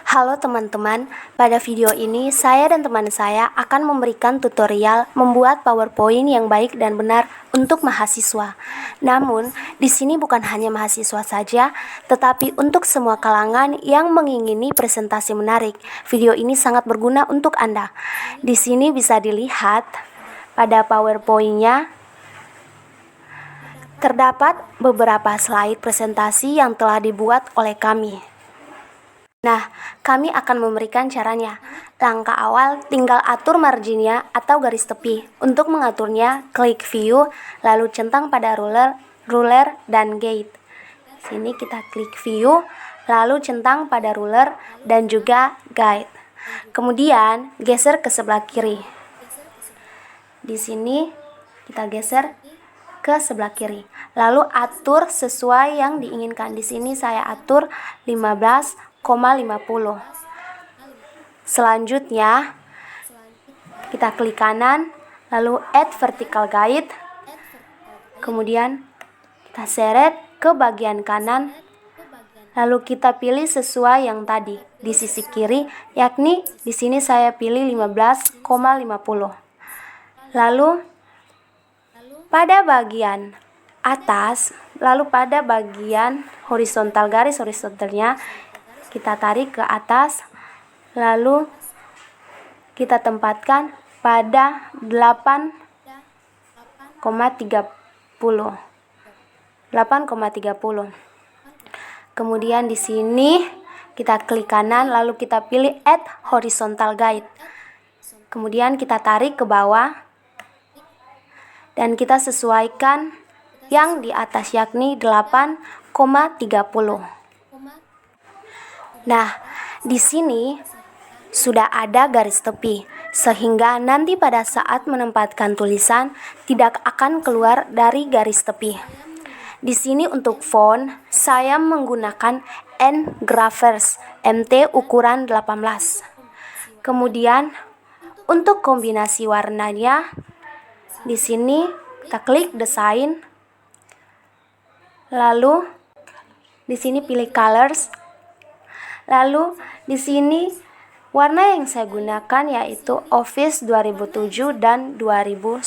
Halo teman-teman, pada video ini saya dan teman saya akan memberikan tutorial membuat PowerPoint yang baik dan benar untuk mahasiswa. Namun, di sini bukan hanya mahasiswa saja, tetapi untuk semua kalangan yang mengingini presentasi menarik. Video ini sangat berguna untuk Anda. Di sini bisa dilihat pada PowerPoint-nya terdapat beberapa slide presentasi yang telah dibuat oleh kami. Nah, kami akan memberikan caranya. Langkah awal, tinggal atur marginnya atau garis tepi. Untuk mengaturnya, klik view, lalu centang pada ruler dan guide. Sini kita klik view, lalu centang pada ruler dan juga guide. Kemudian, geser ke sebelah kiri. Di sini kita geser ke sebelah kiri. Lalu atur sesuai yang diinginkan. Di sini saya atur 15,50. Selanjutnya kita klik kanan, lalu add vertical guide. Kemudian kita seret ke bagian kanan, lalu kita pilih sesuai yang tadi di sisi kiri, yakni di sini saya pilih 15,50. Lalu pada bagian atas, lalu pada bagian horizontal, garis horizontalnya kita tarik ke atas, lalu kita tempatkan pada 8,30. Kemudian di sini kita klik kanan, lalu kita pilih add horizontal guide. Kemudian kita tarik ke bawah dan kita sesuaikan yang di atas, yakni 8,30. Nah, di sini sudah ada garis tepi, sehingga nanti pada saat menempatkan tulisan tidak akan keluar dari garis tepi. Di sini untuk font, saya menggunakan Engravers MT ukuran 18. Kemudian untuk kombinasi warnanya, di sini kita klik desain, lalu di sini pilih colors. Lalu di sini warna yang saya gunakan yaitu Office 2007 dan 2010.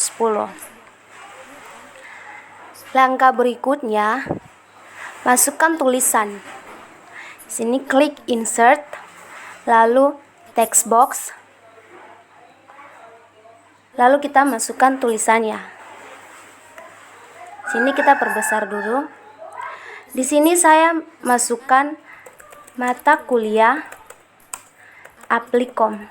Langkah berikutnya, masukkan tulisan. Di sini klik insert, lalu text box. Lalu kita masukkan tulisannya. Sini kita perbesar dulu. Di sini saya masukkan mata kuliah Applikom.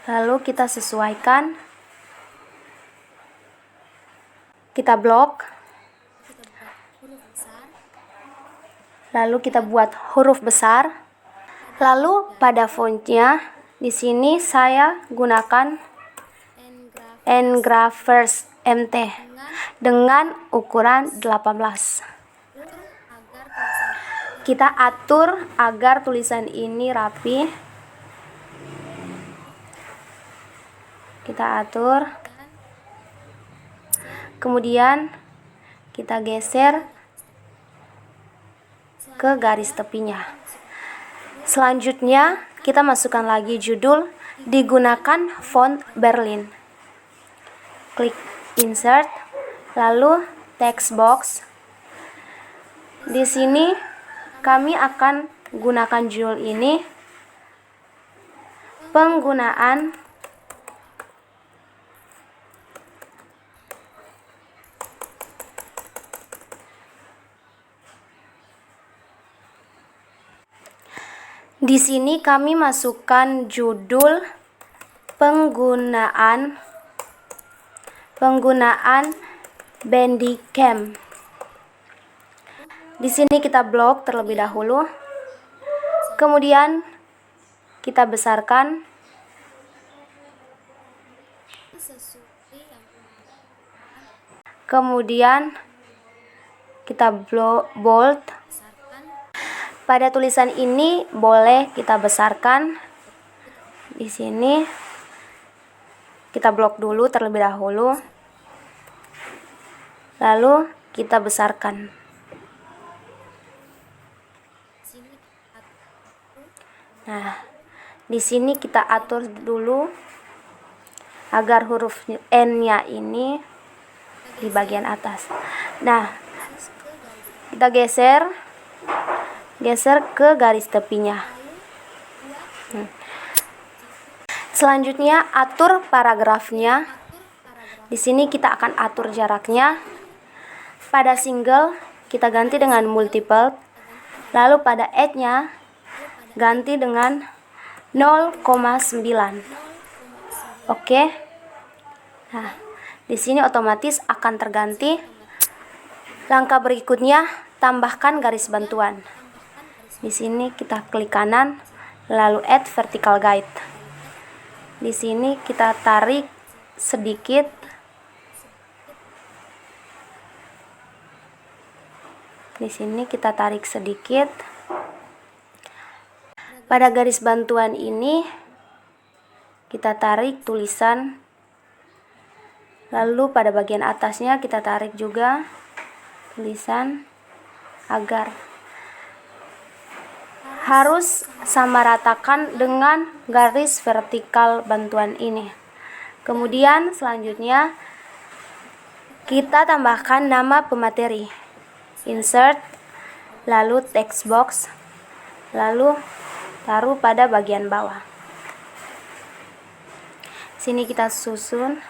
Lalu kita sesuaikan. Kita blok. Lalu kita buat huruf besar. Lalu pada fontnya di sini saya gunakan Engravers MT dengan ukuran 18. Kita atur agar tulisan ini rapi. Kita atur. Kemudian kita geser ke garis tepinya. Selanjutnya kita masukkan lagi judul, digunakan font Berlin. Klik insert, lalu text box. Di sini kami akan gunakan judul ini, penggunaan di sini kami masukkan judul penggunaan Bandicam. Di sini kita blok terlebih dahulu. Kemudian kita besarkan. Kemudian kita bold. Pada tulisan ini boleh kita besarkan. Di sini kita blok dulu terlebih dahulu. Lalu kita besarkan. Nah, di sini kita atur dulu agar huruf N-nya ini di bagian atas. Nah, kita geser ke garis tepinya. Selanjutnya atur paragrafnya. Di sini kita akan atur jaraknya. Pada single kita ganti dengan multiple. Lalu pada add-nya ganti dengan 0,9. Oke. Nah, di sini otomatis akan terganti. Langkah berikutnya, tambahkan garis bantuan. Di sini kita klik kanan, lalu add vertical guide. Di sini kita tarik sedikit. Di sini kita tarik sedikit. Pada garis bantuan ini kita tarik tulisan. Lalu pada bagian atasnya kita tarik juga tulisan agar harus sama ratakan dengan garis vertikal bantuan ini. Kemudian selanjutnya kita tambahkan nama pemateri. Insert, lalu text box, lalu taruh pada bagian bawah. Sini kita susun.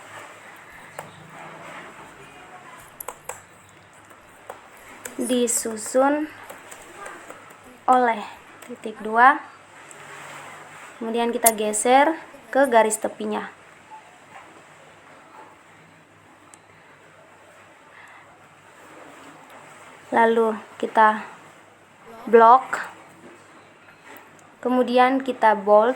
Disusun oleh titik 2. Kemudian kita geser ke garis tepinya. Lalu kita blok. Kemudian kita bold.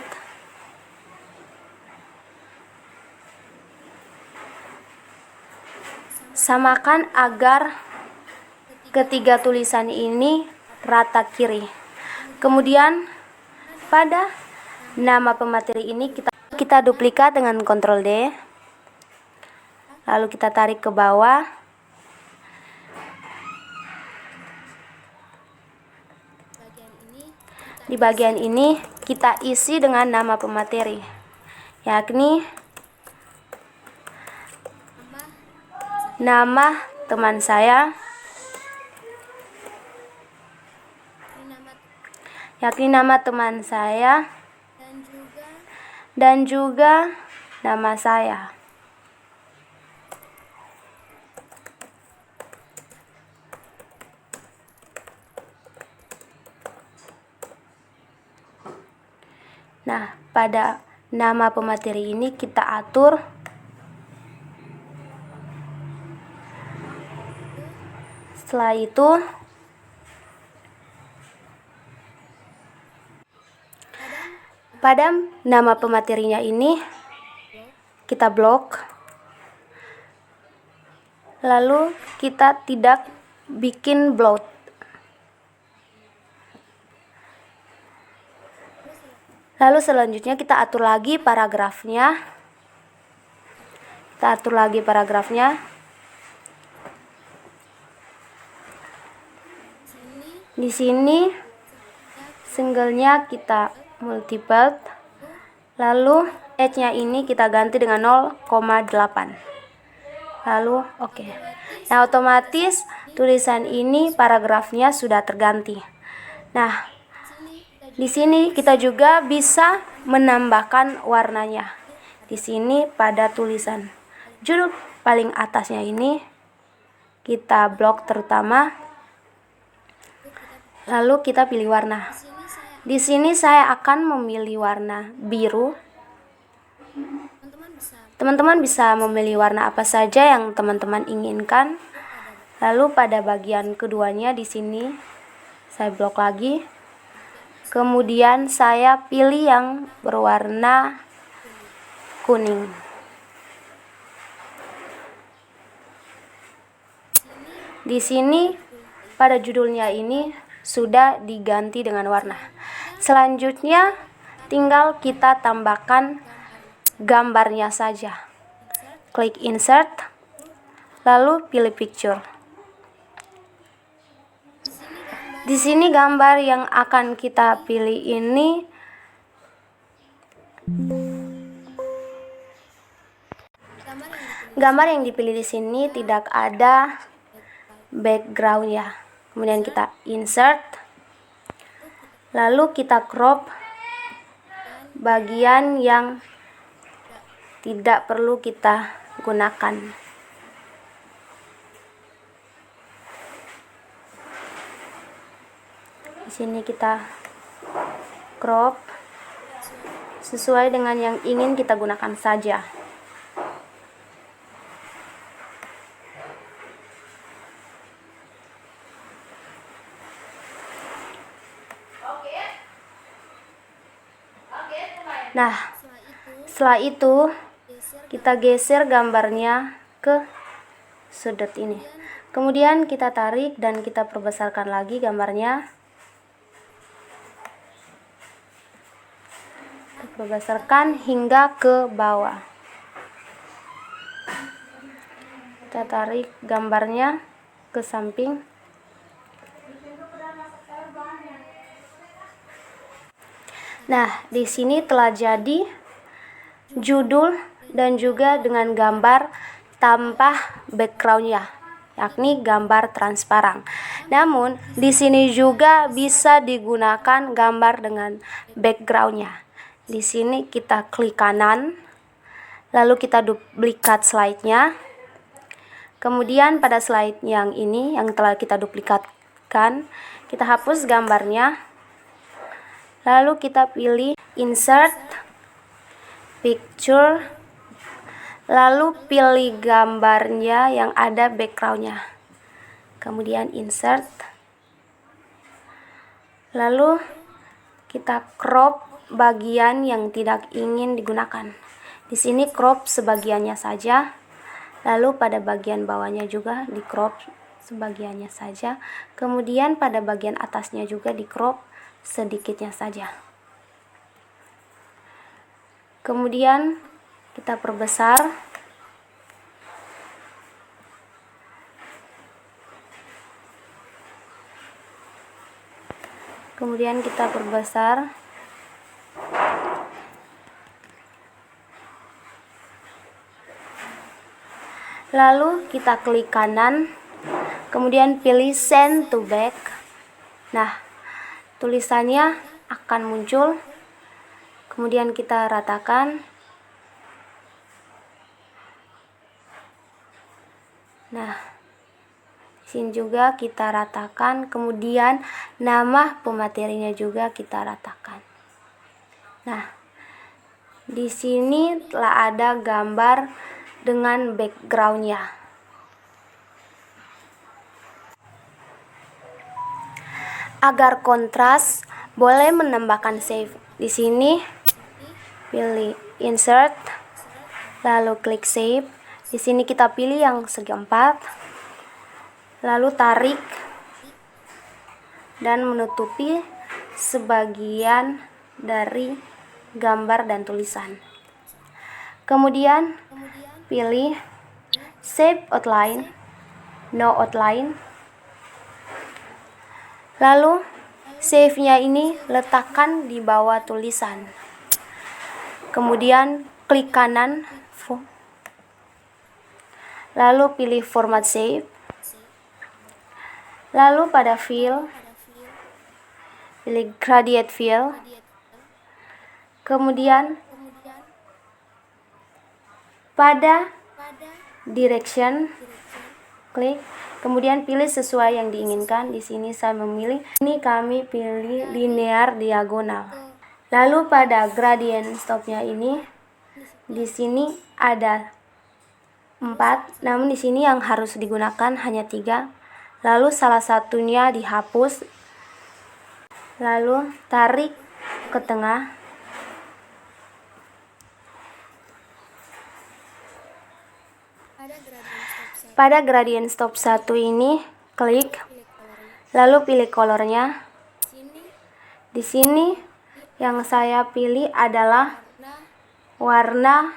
Samakan agar ketiga tulisan ini rata kiri. Kemudian pada nama pemateri ini kita duplikat dengan Ctrl D. Lalu kita tarik ke bawah. Di bagian ini kita isi dengan nama pemateri, yakni nama teman saya, dan juga nama saya. Nah, pada nama pemateri ini kita atur setelah itu pada nama pematerinya ini kita blok, lalu kita tidak bikin bloat. Lalu selanjutnya kita atur lagi paragrafnya. Di sini singlenya kita multiple. Lalu edge-nya ini kita ganti dengan 0,8. Lalu oke. Nah, otomatis tulisan ini paragrafnya sudah terganti. Nah, di sini kita juga bisa menambahkan warnanya. Di sini pada tulisan judul paling atasnya ini kita blok terutama. Lalu kita pilih warna. Di sini saya akan memilih warna biru. Teman-teman bisa memilih warna apa saja yang teman-teman inginkan. Lalu pada bagian keduanya di sini saya blok lagi. Kemudian saya pilih yang berwarna kuning. Di sini pada judulnya ini sudah diganti dengan warna. Selanjutnya tinggal kita tambahkan gambarnya saja. Klik insert, lalu pilih picture. Di sini gambar yang akan kita pilih ini Gambar yang dipilih di sini tidak ada background ya. Kemudian kita insert, lalu kita crop bagian yang tidak perlu kita gunakan. Di sini kita crop sesuai dengan yang ingin kita gunakan saja. Nah, setelah itu kita geser gambarnya ke sudut ini. Kemudian kita tarik dan kita perbesarkan lagi gambarnya. Perbesarkan hingga ke bawah. Kita tarik gambarnya ke samping. Nah, di sini telah jadi judul dan juga dengan gambar tanpa backgroundnya, yakni gambar transparan. Namun, di sini juga bisa digunakan gambar dengan backgroundnya. Di sini kita klik kanan, lalu kita duplikat slide-nya. Kemudian pada slide yang ini yang telah kita duplikatkan, kita hapus gambarnya. Lalu kita pilih insert picture, lalu pilih gambarnya yang ada backgroundnya. Kemudian insert, lalu kita crop bagian yang tidak ingin digunakan. Di sini crop sebagiannya saja, lalu pada bagian bawahnya juga di crop sebagiannya saja. Kemudian pada bagian atasnya juga di crop sedikitnya saja. Kemudian kita perbesar. Kemudian kita perbesar. Lalu kita klik kanan, kemudian pilih send to back. Nah, tulisannya akan muncul. Kemudian kita ratakan. Nah, sini juga kita ratakan. Kemudian nama pematerinya juga kita ratakan. Nah, di sini telah ada gambar dengan backgroundnya. Agar kontras, boleh menambahkan save. Di sini pilih insert, lalu klik save. Di sini kita pilih yang segi 4, lalu tarik dan menutupi sebagian dari gambar dan tulisan. Kemudian pilih save outline, no outline. Lalu save-nya ini letakkan di bawah tulisan. Kemudian klik kanan, lalu pilih format save. Lalu pada fill, pilih gradient fill. Kemudian pada direction, klik. Kemudian pilih sesuai yang diinginkan. Di sini saya memilih, ini kami pilih linear diagonal. Lalu pada gradient stopnya ini, di sini ada 4, namun di sini yang harus digunakan hanya 3. Lalu salah satunya dihapus. Lalu tarik ke tengah. Pada gradient stop 1 ini klik, lalu pilih colornya. Di sini yang saya pilih adalah warna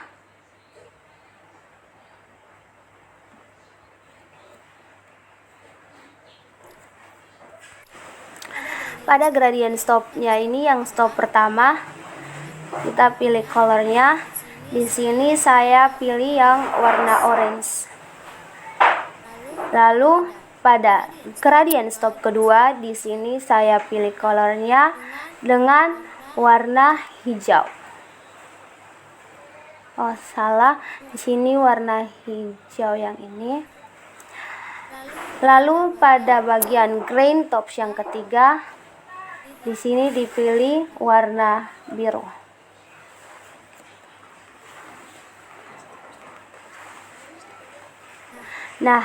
pada gradient stopnya ini yang stop pertama Kita pilih colornya. Di sini saya pilih yang warna orange. Lalu pada gradient stop kedua, di sini saya pilih colornya dengan warna hijau. Oh, salah. Di sini warna hijau yang ini. Lalu pada bagian grain tops yang ketiga, di sini dipilih warna biru. Nah,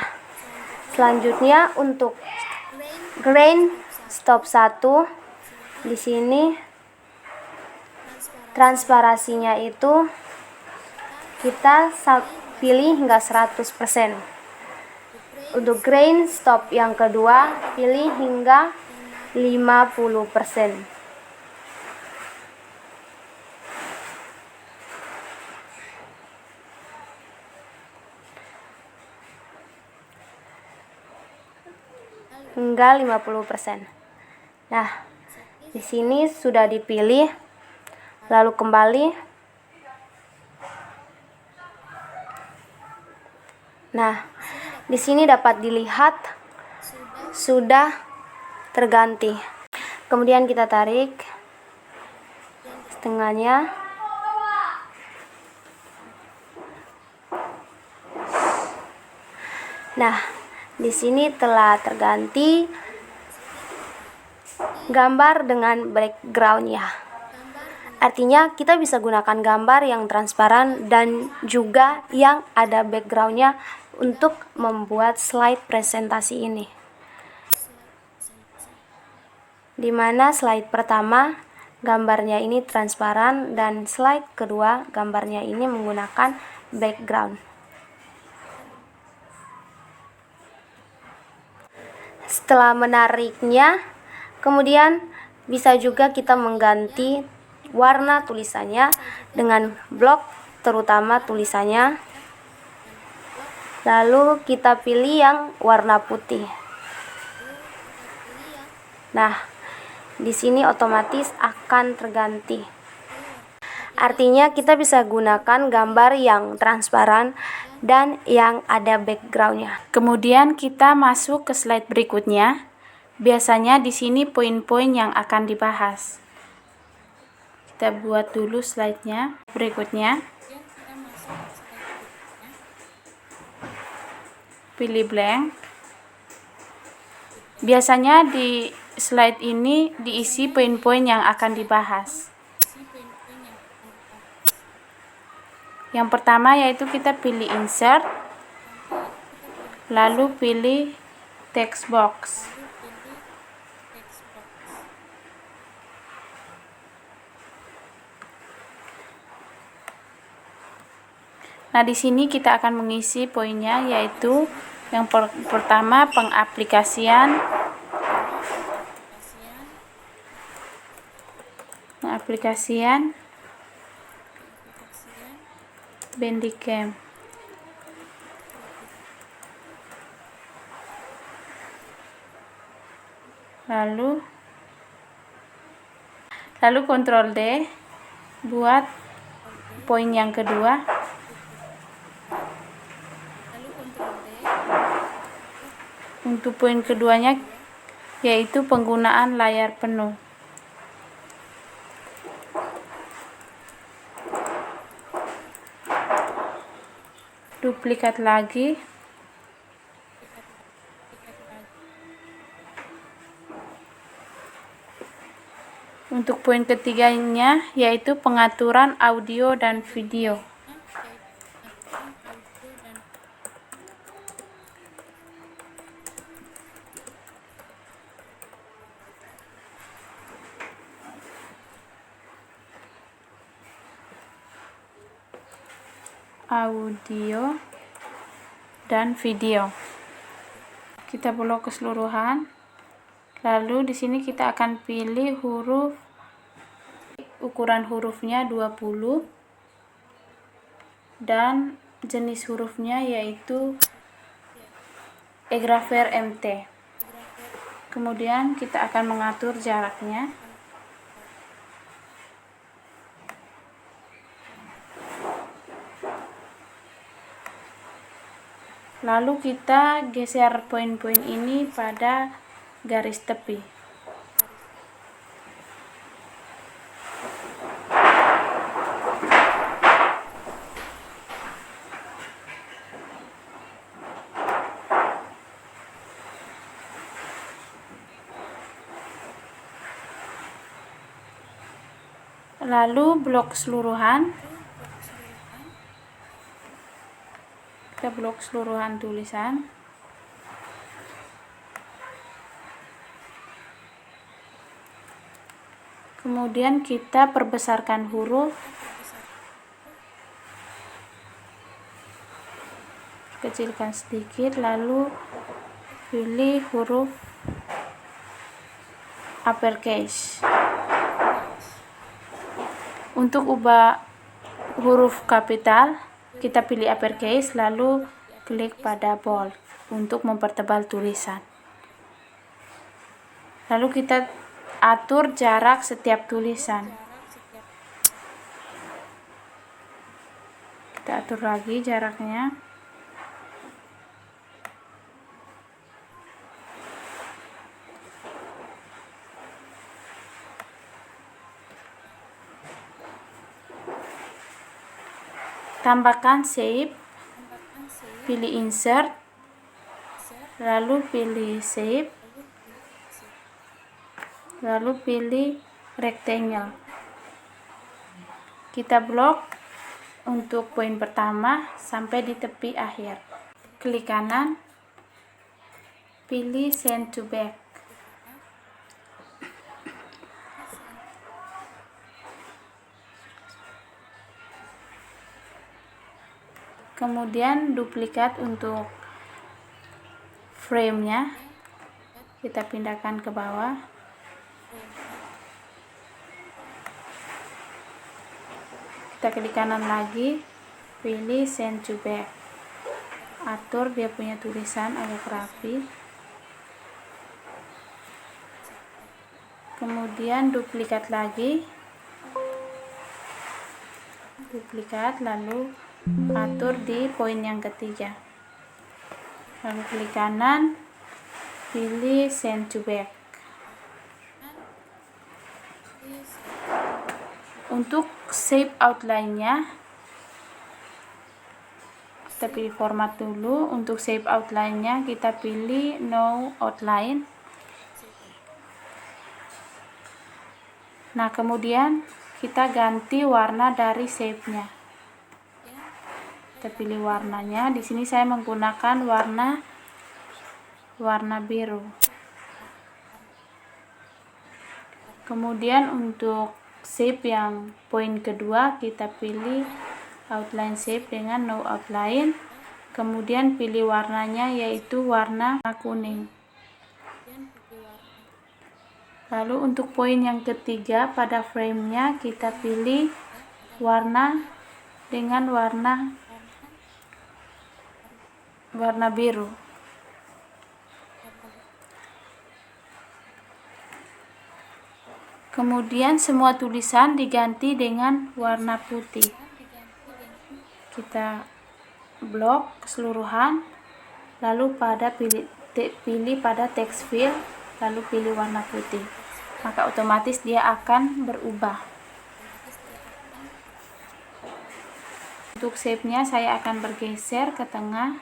selanjutnya untuk grain stop 1, di sini transparasinya itu kita pilih hingga 100%. Untuk grain stop yang kedua, pilih hingga 50%. Hingga 50%. Nah, di sini sudah dipilih. Lalu kembali. Nah, di sini dapat dilihat sudah terganti. Kemudian kita tarik setengahnya. Nah, di sini telah terganti gambar dengan backgroundnya. Artinya kita bisa gunakan gambar yang transparan dan juga yang ada backgroundnya untuk membuat slide presentasi ini. Dimana slide pertama gambarnya ini transparan dan slide kedua gambarnya ini menggunakan background. Setelah menariknya, kemudian bisa juga kita mengganti warna tulisannya dengan blok, terutama tulisannya. Lalu kita pilih yang warna putih. Nah, di sini otomatis akan terganti. Artinya kita bisa gunakan gambar yang transparan dan yang ada backgroundnya. Kemudian kita masuk ke slide berikutnya. Biasanya di sini poin-poin yang akan dibahas. Kita buat dulu slide-nya. Berikutnya, pilih blank. Biasanya di slide ini diisi poin-poin yang akan dibahas. Yang pertama yaitu kita pilih insert, lalu pilih text box. Nah, di sini kita akan mengisi poinnya, yaitu yang pertama pengaplikasian Bandicam. Lalu Ctrl D buat poin yang kedua. Untuk poin keduanya yaitu penggunaan layar penuh. Duplikat lagi. Untuk poin ketiganya yaitu pengaturan audio dan video. Audio dan video. Kita blok keseluruhan. Lalu di sini kita akan pilih huruf, ukuran hurufnya 20 dan jenis hurufnya yaitu Egraphar MT. Kemudian kita akan mengatur jaraknya. Lalu kita geser poin-poin ini pada garis tepi. Lalu blok keseluruhan, kita blok keseluruhan tulisan. Kemudian kita perbesarkan huruf, kecilkan sedikit, lalu pilih huruf uppercase. Untuk ubah huruf kapital, kita pilih uppercase, lalu klik pada bold untuk mempertebal tulisan. Lalu kita atur jarak setiap tulisan. Kita atur lagi jaraknya. Tambahkan shape, pilih insert, lalu pilih shape, lalu pilih rectangle. Kita blok untuk poin pertama sampai di tepi akhir. Klik kanan, pilih send to back. Kemudian duplikat untuk frame-nya, kita pindahkan ke bawah. Kita klik kanan lagi, pilih send to back. Atur dia punya tulisan agak rapi. Kemudian duplikat lagi, lalu atur di poin yang ketiga. Lalu klik kanan, pilih send to back. Untuk shape outline-nya, kita pilih format dulu. Untuk shape outline-nya kita pilih no outline. Nah, kemudian kita ganti warna dari shape-nya. Kita pilih warnanya. Di sini saya menggunakan warna biru. Kemudian untuk shape yang poin kedua, kita pilih outline shape dengan no outline. Kemudian pilih warnanya, yaitu warna kuning. Lalu untuk poin yang ketiga, pada frame-nya kita pilih warna dengan warna biru. Kemudian semua tulisan diganti dengan warna putih. Kita blok keseluruhan, lalu pilih pada text field, lalu pilih warna putih. Maka otomatis dia akan berubah. Untuk shape-nya saya akan bergeser ke tengah.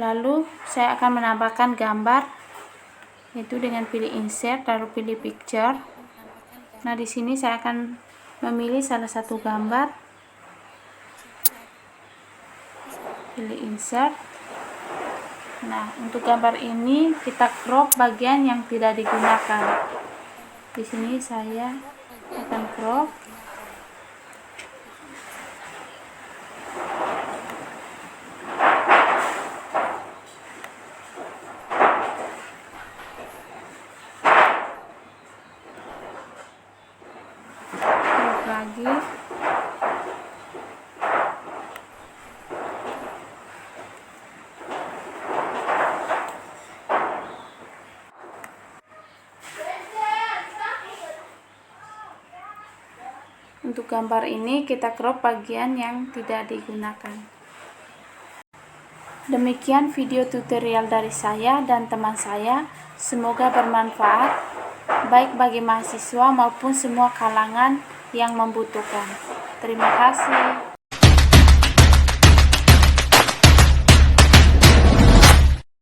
Lalu saya akan menambahkan gambar, yaitu dengan pilih insert, lalu pilih picture. Nah, di sini saya akan memilih salah satu gambar, pilih insert. Nah, untuk gambar ini kita crop bagian yang tidak digunakan. Di sini saya akan crop. Lagi untuk gambar ini kita crop bagian yang tidak digunakan. Demikian video tutorial dari saya dan teman saya, semoga bermanfaat baik bagi mahasiswa maupun semua kalangan yang membutuhkan. Terima kasih.